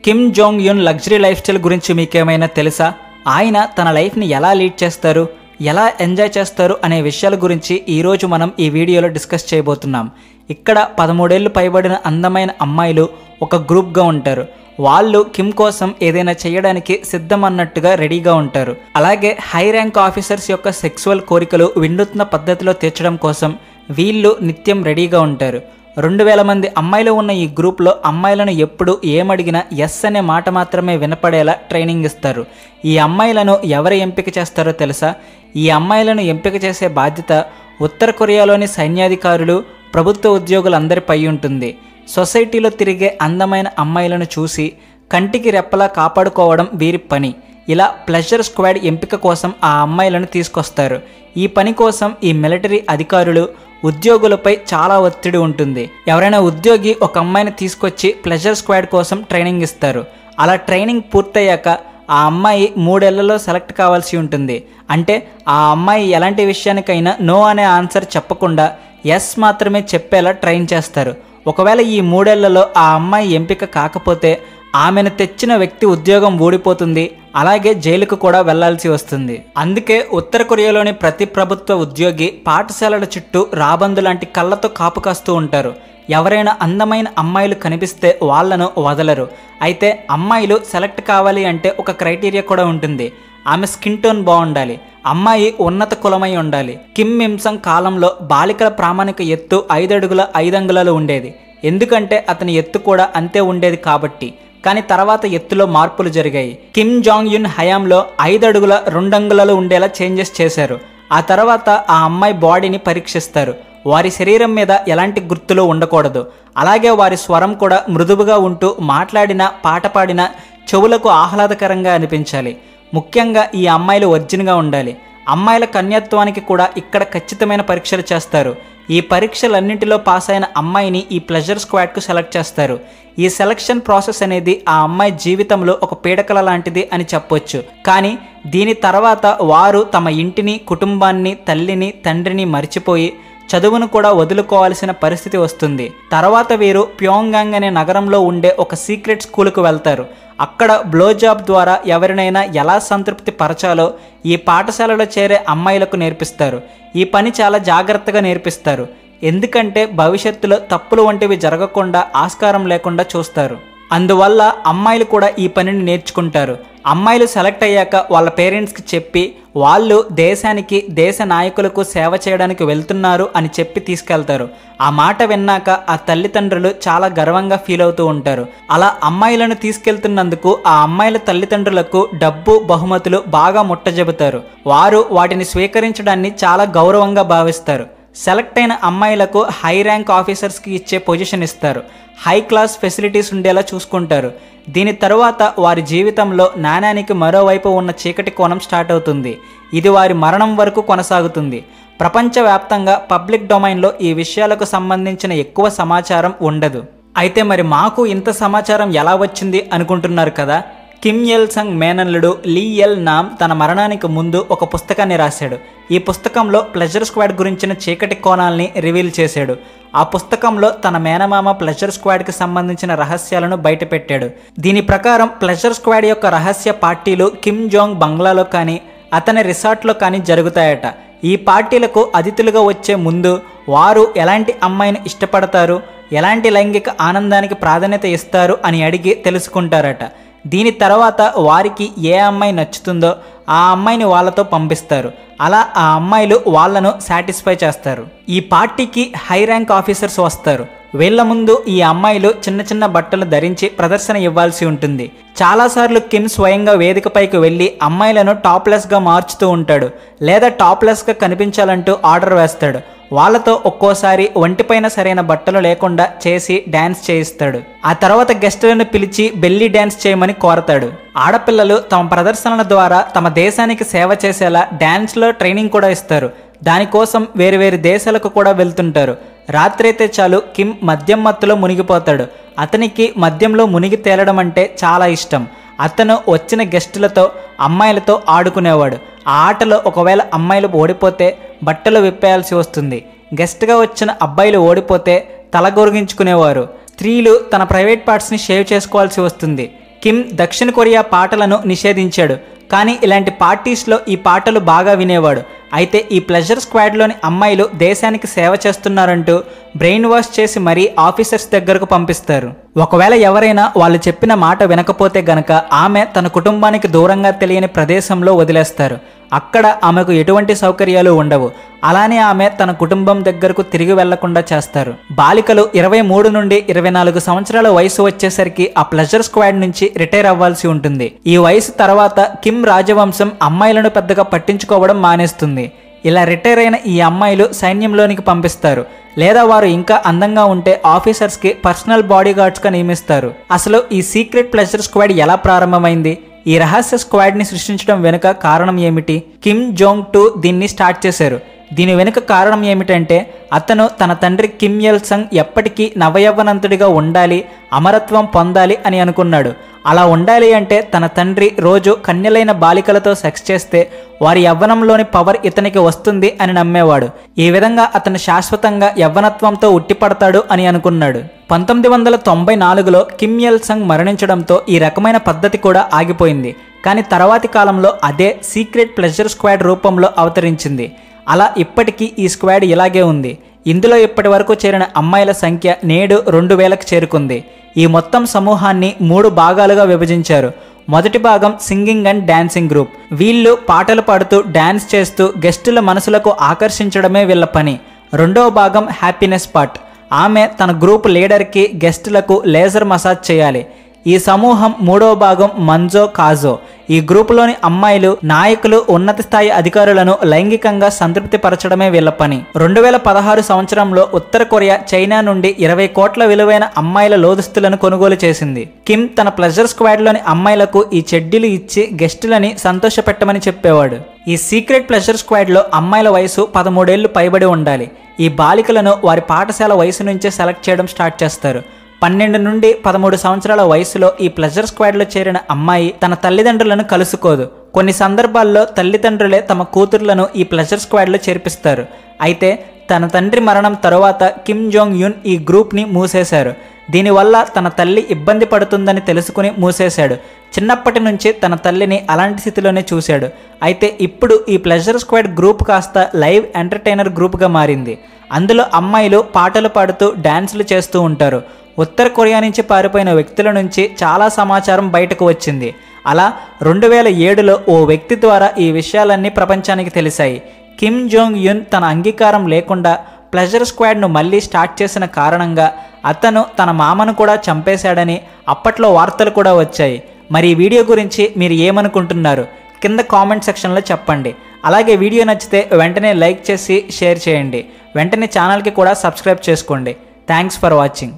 Kim Jong Un luxury life style గురించి మీకేమైనా తెలుసా? ఆయన తన లైఫ్ని ఎలా లీడ్ చేస్తారు, ఎలా ఎంజాయ్ చేస్తారు అనే విషయాల గురించి ఈరోజు మనం ఈ వీడియోలో డిస్కస్ చేయబోతున్నాం. ఇక్కడ 13 ఏళ్ళు పైబడిన అందమైన అమ్మాయిలు ఒక గ్రూప్గా ఉంటారు. వాళ్ళు కిమ్ కోసం ఏదైనా చేయడానికి సిద్ధమన్నట్టుగా రెడీగా ఉంటారు. అలాగే హై ర్యాంక్ ఆఫీసర్స్ యొక్క సెక్సువల్ కోరికలు వినూత్న పద్ధతిలో తీర్చడం కోసం వీళ్ళు నిత్యం రెడీగా ఉంటారు. 2000 మంది అమ్మాయిలు ఉన్న ఈ గ్రూప్లో అమ్మాయిలను ఎప్పుడు ఏమడిగినా ఎస్ అనే మాట మాత్రమే వినపడేలా ట్రైనింగ్ ఇస్తారు. ఈ అమ్మాయిలను ఎవరు ఎంపిక చేస్తారో తెలుసా? ఈ అమ్మాయిలను ఎంపిక చేసే బాధ్యత ఉత్తర కొరియాలోని సైన్యాధికారులు, ప్రభుత్వ ఉద్యోగులందరిపై ఉంటుంది. సొసైటీలో తిరిగే అందమైన అమ్మాయిలను చూసి కంటికి రెప్పలా కాపాడుకోవడం వీరి పని. ఇలా ప్లెజర్ స్క్వాడ్ ఎంపిక కోసం ఆ అమ్మాయిలను తీసుకొస్తారు. ఈ పని కోసం ఈ మిలిటరీ అధికారులు, ఉద్యోగులపై చాలా ఒత్తిడి ఉంటుంది. ఎవరైనా ఉద్యోగి ఒక అమ్మాయిని తీసుకొచ్చి ప్లెజర్ స్క్వాడ్ కోసం ట్రైనింగ్ ఇస్తారు. అలా ట్రైనింగ్ పూర్తయ్యాక ఆ అమ్మాయి 3 ఏళ్లలో సెలెక్ట్ కావాల్సి ఉంటుంది. అంటే ఆ అమ్మాయి ఎలాంటి విషయానికైనా నో అనే ఆన్సర్ చెప్పకుండా ఎస్ మాత్రమే చెప్పేలా ట్రైన్ చేస్తారు. ఒకవేళ ఈ 3 ఏళ్లలో ఆ అమ్మాయి ఎంపిక కాకపోతే ఆమెను తెచ్చిన వ్యక్తి ఉద్యోగం ఊడిపోతుంది. అలాగే జైలుకు కూడా వెళ్లాల్సి వస్తుంది. అందుకే ఉత్తర కొరియాలోని ప్రతి ప్రభుత్వ ఉద్యోగి పాఠశాలల చుట్టూ రాబందు లాంటి కళ్ళతో కాపు కాస్తూ ఉంటారు. ఎవరైనా అందమైన అమ్మాయిలు కనిపిస్తే వాళ్లను వదలరు. అయితే అమ్మాయిలు సెలెక్ట్ కావాలి అంటే ఒక క్రైటీరియా కూడా ఉంటుంది. ఆమె స్కిన్ టోన్ బాగుండాలి, అమ్మాయి ఉన్నత కులమై ఉండాలి. కిమ్ మిమ్సంగ్ కాలంలో బాలికల ప్రామాణిక ఎత్తు 5 అడుగుల 5 అంగుళాలు ఉండేది. ఎందుకంటే అతని ఎత్తు కూడా అంతే ఉండేది కాబట్టి. కానీ తర్వాత ఎత్తులో మార్పులు జరిగాయి. కిమ్ జాంగ్ యున్ హయాంలో 5 అడుగుల 2 అంగుళాలు ఉండేలా చేంజెస్ చేశారు. ఆ తర్వాత ఆ అమ్మాయి బాడీని పరీక్షిస్తారు. వారి శరీరం మీద ఎలాంటి గుర్తులు ఉండకూడదు. అలాగే వారి స్వరం కూడా మృదువుగా ఉంటూ మాట్లాడినా పాట పాడినా చెవులకు ఆహ్లాదకరంగా అనిపించాలి. ముఖ్యంగా ఈ అమ్మాయిలు వర్జిన్గా ఉండాలి. అమ్మాయిల కన్యత్వానికి కూడా ఇక్కడ ఖచ్చితమైన పరీక్షలు చేస్తారు. ఈ పరీక్షలన్నింటిలో పాస్ అయిన అమ్మాయిని ఈ ప్లెజర్ స్క్వాడ్కు సెలెక్ట్ చేస్తారు. ఈ సెలక్షన్ ప్రాసెస్ అనేది ఆ అమ్మాయి జీవితంలో ఒక పీడకల లాంటిది అని చెప్పొచ్చు. కానీ దీని తర్వాత వారు తమ ఇంటిని, కుటుంబాన్ని, తల్లిని, తండ్రిని మర్చిపోయి చదువును కూడా వదులుకోవాల్సిన పరిస్థితి వస్తుంది. తర్వాత వీరు ప్యోంగ్యాంగ్ అనే నగరంలో ఉండే ఒక సీక్రెట్ స్కూల్కు వెళ్తారు. అక్కడ బ్లో జాబ్ ద్వారా ఎవరినైనా ఎలా సంతృప్తి పరచాలో ఈ పాఠశాలలో చేరే అమ్మాయిలకు నేర్పిస్తారు. ఈ పని చాలా జాగ్రత్తగా నేర్పిస్తారు. ఎందుకంటే భవిష్యత్తులో తప్పులు వంటివి జరగకుండా ఆస్కారం లేకుండా చూస్తారు. అందువల్ల అమ్మాయిలు కూడా ఈ పనిని నేర్చుకుంటారు. అమ్మాయిలు సెలెక్ట్ అయ్యాక వాళ్ళ పేరెంట్స్కి చెప్పి వాళ్ళు దేశానికి, దేశ నాయకులకు సేవ చేయడానికి వెళ్తున్నారు అని చెప్పి తీసుకెళ్తారు. ఆ మాట విన్నాక ఆ తల్లిదండ్రులు చాలా గర్వంగా ఫీల్ అవుతూ ఉంటారు. అలా అమ్మాయిలను తీసుకెళ్తున్నందుకు ఆ అమ్మాయిల తల్లిదండ్రులకు డబ్బు, బహుమతులు బాగా ముట్టజెబుతారు. వారు వాటిని స్వీకరించడాన్ని చాలా గౌరవంగా భావిస్తారు. సెలెక్ట్ అయిన అమ్మాయిలకు హై ర్యాంక్ ఆఫీసర్స్కి ఇచ్చే పొజిషన్ ఇస్తారు. హై క్లాస్ ఫెసిలిటీస్ ఉండేలా చూసుకుంటారు. దీని తరువాత వారి జీవితంలో నాణానికి మరోవైపు ఉన్న చీకటి కోణం స్టార్ట్ అవుతుంది. ఇది వారి మరణం వరకు కొనసాగుతుంది. ప్రపంచవ్యాప్తంగా పబ్లిక్ డొమైన్లో ఈ విషయాలకు సంబంధించిన ఎక్కువ సమాచారం ఉండదు. అయితే మరి మాకు ఇంత సమాచారం ఎలా వచ్చింది అనుకుంటున్నారు కదా? కిమ్ ఇల్ సంగ్ మేనల్లుడు లీ ఎల్ నామ్ తన మరణానికి ముందు ఒక పుస్తకాన్ని రాశాడు. ఈ పుస్తకంలో ప్లెజర్ స్క్వాడ్ గురించిన చీకటి కోణాలని రివీల్ చేశాడు. ఆ పుస్తకంలో తన మేనమామ ప్లెజర్ స్క్వాడ్కి సంబంధించిన రహస్యాలను బయటపెట్టాడు. దీని ప్రకారం ప్లెజర్ స్క్వాడ్ యొక్క రహస్య పార్టీలు కిమ్ జోంగ్ బంగ్లాలో కానీ, అతని రిసార్ట్లో కానీ జరుగుతాయట. ఈ పార్టీలకు అతిథులుగా వచ్చే ముందు వారు ఎలాంటి అమ్మాయిని ఇష్టపడతారు, ఎలాంటి లైంగిక ఆనందానికి ప్రాధాన్యత ఇస్తారు అని అడిగి తెలుసుకుంటారట. దీని తర్వాత వారికి ఏ అమ్మాయి నచ్చుతుందో ఆ అమ్మాయిని వాళ్ళతో పంపిస్తారు. అలా ఆ అమ్మాయిలు వాళ్ళను సాటిస్ఫై చేస్తారు. ఈ పార్టీకి హై ర్యాంక్ ఆఫీసర్స్ వస్తారు. వీళ్ళ ముందు ఈ అమ్మాయిలు చిన్న చిన్న బట్టలు ధరించి ప్రదర్శన ఇవ్వాల్సి ఉంటుంది. చాలాసార్లు కిమ్ స్వయంగా వేదికపైకి వెళ్ళి అమ్మాయిలను టాప్లెస్గా మార్చుతూ ఉంటాడు. లేదా టాప్లెస్గా కనిపించాలంటూ ఆర్డర్ వేస్తాడు. వాళ్ళతో ఒక్కోసారి ఒంటిపైన సరైన బట్టలు లేకుండా చేసి డ్యాన్స్ చేయిస్తాడు. ఆ తర్వాత గెస్టులను పిలిచి బెల్లీ డ్యాన్స్ చేయమని కోరతాడు. ఆడపిల్లలు తమ ప్రదర్శనల ద్వారా తమ దేశానికి సేవ చేసేలా డ్యాన్స్లో ట్రైనింగ్ కూడా ఇస్తారు. దానికోసం వేరు దేశాలకు కూడా వెళ్తుంటారు. రాత్రైతే చాలు కిమ్ మద్యం మత్తులో మునిగిపోతాడు. అతనికి మద్యంలో మునిగి తేలడం అంటే చాలా ఇష్టం. అతను వచ్చిన గెస్టులతో, అమ్మాయిలతో ఆడుకునేవాడు. ఆ ఆటలో ఒకవేళ అమ్మాయిలు ఓడిపోతే బట్టలు విప్పేయాల్సి వస్తుంది. గెస్ట్గా వచ్చిన అబ్బాయిలు ఓడిపోతే తల గొరిగించుకునేవారు. స్త్రీలు తన ప్రైవేట్ పార్ట్స్ని షేవ్ చేసుకోవాల్సి వస్తుంది. కిమ్ దక్షిణ కొరియా పాటలను నిషేధించాడు. కానీ ఇలాంటి పార్టీస్లో ఈ పాటలు బాగా వినేవాడు. అయితే ఈ ప్లెజర్ స్క్వాడ్లోని అమ్మాయిలు దేశానికి సేవ చేస్తున్నారంటూ బ్రెయిన్ వాష్ చేసి మరీ ఆఫీసర్స్ దగ్గరకు పంపిస్తారు. ఒకవేళ ఎవరైనా వాళ్ళు చెప్పిన మాట వినకపోతే గనక ఆమె తన కుటుంబానికి దూరంగా తెలియని ప్రదేశంలో వదిలేస్తారు. అక్కడ ఆమెకు ఎటువంటి సౌకర్యాలు ఉండవు. అలానే ఆమె తన కుటుంబం దగ్గరకు తిరిగి వెళ్లకుండా చేస్తారు. బాలికలు 23 నుండి 24 సంవత్సరాల వయసు వచ్చేసరికి ఆ ప్లెజర్ స్క్వాడ్ నుంచి రిటైర్ అవ్వాల్సి ఉంటుంది. ఈ వయసు తర్వాత కిమ్ రాజవంశం అమ్మాయిలను పెద్దగా పట్టించుకోవడం మానేస్తుంది. ఇలా రిటైర్ అయిన ఈ అమ్మాయిలు సైన్యంలోనికి పంపిస్తారు, లేదా వారు ఇంకా అందంగా ఉంటే ఆఫీసర్స్కి పర్సనల్ బాడీ గార్డ్స్గా నియమిస్తారు. అసలు ఈ సీక్రెట్ ప్లెజర్ స్క్వాడ్ ఎలా ప్రారంభమైంది? ఈ రహస్య స్క్వాడ్ని సృష్టించడం వెనుక కారణం ఏమిటి? కిమ్ జోంగ్ 2 దీన్ని స్టార్ట్ చేశారు. దీని వెనుక కారణం ఏమిటంటే అతను తన తండ్రి కిమ్ ఇల్ సంగ్ ఎప్పటికీ నవయవ్వనంతుడిగా ఉండాలి, అమరత్వం పొందాలి అని అనుకున్నాడు. అలా ఉండాలి అంటే తన తండ్రి రోజు కన్యలైన బాలికలతో సెక్స్ చేస్తే వారి యవ్వనంలోని పవర్ ఇతనికి వస్తుంది అని నమ్మేవాడు. ఈ విధంగా అతను శాశ్వతంగా యవ్వనత్వంతో ఉట్టిపడతాడు అని అనుకున్నాడు. 1994లో కిమ్ ఇల్ సంగ్ మరణించడంతో ఈ రకమైన పద్ధతి కూడా ఆగిపోయింది. కానీ తర్వాతి కాలంలో అదే సీక్రెట్ ప్లెజర్ స్క్వాడ్ రూపంలో అవతరించింది. అలా ఇప్పటికీ ఈ స్క్వాడ్ ఇలాగే ఉంది. ఇందులో ఇప్పటి వరకు చేరిన అమ్మాయిల సంఖ్య నేడు 2000కు చేరుకుంది. ఈ మొత్తం సమూహాన్ని 3 భాగాలుగా విభజించారు. మొదటి భాగం సింగింగ్ అండ్ డాన్సింగ్ గ్రూప్. వీళ్ళు పాటలు పాడుతూ డాన్స్ చేస్తూ గెస్టుల మనసులకు ఆకర్షించడమే వీళ్ళ పని. రెండవ భాగం హ్యాపీనెస్ పార్ట్. ఆమె తన గ్రూప్ లీడర్కి గెస్టులకు లేజర్ మసాజ్ చేయాలి. ఈ సమూహం మూడవ భాగం మంజో కాజో. ఈ గ్రూపులోని అమ్మాయిలు నాయకులు, ఉన్నత స్థాయి అధికారులను లైంగికంగా సంతృప్తి పరచడమే వీళ్ళ పని. 2016 సంవత్సరంలో ఉత్తర కొరియా చైనా నుండి 20 కోట్ల విలువైన అమ్మాయిల లోదుస్తులను కొనుగోలు చేసింది. కిమ్ తన ప్లెజర్ స్క్వాడ్లోని అమ్మాయిలకు ఈ చెడ్డీలు ఇచ్చి గెస్టులని సంతోషపెట్టమని చెప్పేవాడు. ఈ సీక్రెట్ ప్లెజర్ స్క్వాడ్లో అమ్మాయిల వయసు 13 ఏళ్లు పైబడి ఉండాలి. ఈ బాలికలను వారి పాఠశాల వయసు నుంచే సెలెక్ట్ చేయడం స్టార్ట్ చేస్తారు. 12 నుండి 13 సంవత్సరాల వయసులో ఈ ప్లెజర్ స్క్వాడ్లో చేరిన అమ్మాయి తన తల్లిదండ్రులను కలుసుకోదు. కొన్ని సందర్భాల్లో తల్లిదండ్రులే తమ కూతుర్లను ఈ ప్లెజర్ స్క్వాడ్లో చేర్పిస్తారు. అయితే తన తండ్రి మరణం తరువాత కిమ్ జోంగ్ యున్ ఈ గ్రూప్ని మూసేశారు. దీనివల్ల తన తల్లి ఇబ్బంది పడుతుందని తెలుసుకుని మూసేశాడు. చిన్నప్పటి నుంచి తన తల్లిని అలాంటి స్థితిలోనే చూశాడు. అయితే ఇప్పుడు ఈ ప్లెజర్ స్క్వాడ్ గ్రూప్ కాస్త లైవ్ ఎంటర్టైనర్ గ్రూప్గా మారింది. అందులో అమ్మాయిలు పాటలు పాడుతూ డాన్సులు చేస్తూ ఉంటారు. ఉత్తర కొరియా నుంచి పారిపోయిన వ్యక్తుల నుంచి చాలా సమాచారం బయటకు వచ్చింది. అలా 2007లో ఓ వ్యక్తి ద్వారా ఈ విషయాలన్నీ ప్రపంచానికి తెలిసాయి. కిమ్ జోంగ్ యున్ తన అంగీకారం లేకుండా ప్లెజర్ స్క్వాడ్ను మళ్ళీ స్టార్ట్ చేసిన కారణంగా అతను తన మామను కూడా చంపేశాడని అప్పట్లో వార్తలు కూడా వచ్చాయి. మరి ఈ వీడియో గురించి మీరు ఏమనుకుంటున్నారు? కింద కామెంట్ సెక్షన్లో చెప్పండి. అలాగే వీడియో నచ్చితే వెంటనే లైక్ చేసి షేర్ చేయండి. వెంటనే ఛానల్కి కూడా సబ్స్క్రైబ్ చేసుకోండి. Thanks for watching.